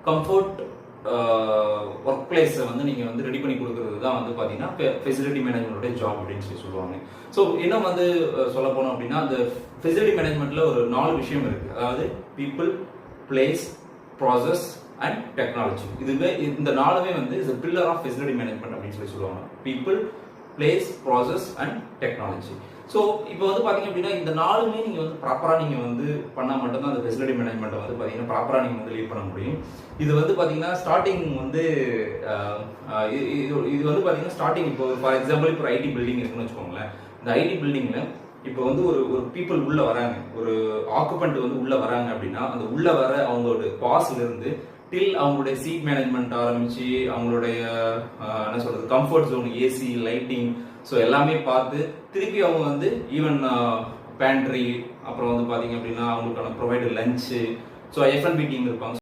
Comfort work பிளேஸை வந்து நீங்கள் வந்து ரெடி பண்ணி கொடுக்கறது தான் வந்து பார்த்தீங்கன்னா ஃபெசிலிட்டி மேனேஜ்மெண்ட்டோட ஜாப் அப்படின்னு சொல்லுவாங்க. ஸோ இன்னும் வந்து சொல்ல போனோம் அப்படின்னா அந்த ஃபெசிலிட்டி மேனேஜ்மெண்ட்டில் ஒரு 4 விஷயம் இருக்குது. அதாவது people, place, process and technology. இதுவே இந்த 4மே வந்து is pillar of facility management அப்படின்னு சொல்லுவாங்க. People, place, process and technology. So இப்போ வந்து பார்த்தீங்க அப்படின்னா இந்த 4மே நீங்கள் வந்து ப்ராப்பராக நீங்கள் வந்து பண்ணால் மட்டும்தான் அந்த ஃபெசிலிட்டி மேனேஜ்மெண்ட்டை வந்து பார்த்தீங்கன்னா ப்ராப்பராக நீங்கள் வந்து லீட் பண்ண முடியும். இது வந்து பார்த்தீங்கன்னா ஸ்டார்டிங் வந்து இது வந்து பார்த்தீங்கன்னா ஸ்டார்டிங் இப்போ ஃபார் எக்ஸாம்பிள் இப்போ ஐடி பில்டிங் இருக்குன்னு வச்சுக்கோங்களேன். இந்த ஐடி பில்டிங்கில் இப்போ வந்து ஒரு பீப்புள் உள்ளே வராங்க, ஒரு ஆக்குபெண்ட் வந்து உள்ளே வராங்க அப்படின்னா அந்த உள்ளே வர அவங்களோட பாஸ்லேருந்து டில் அவங்களுடைய சீட் மேனேஜ்மெண்ட் ஆரம்பிச்சு அவங்களுடைய என்ன சொல்றது comfort zone, AC, lighting, so எல்லாமே பார்த்து திருப்பி அவங்க வந்து ஈவன் பேண்ட்ரி, அப்புறம் வந்து பார்த்தீங்க அப்படின்னா அவங்களுக்கான provider lunch, so F&B team இருப்பாங்க.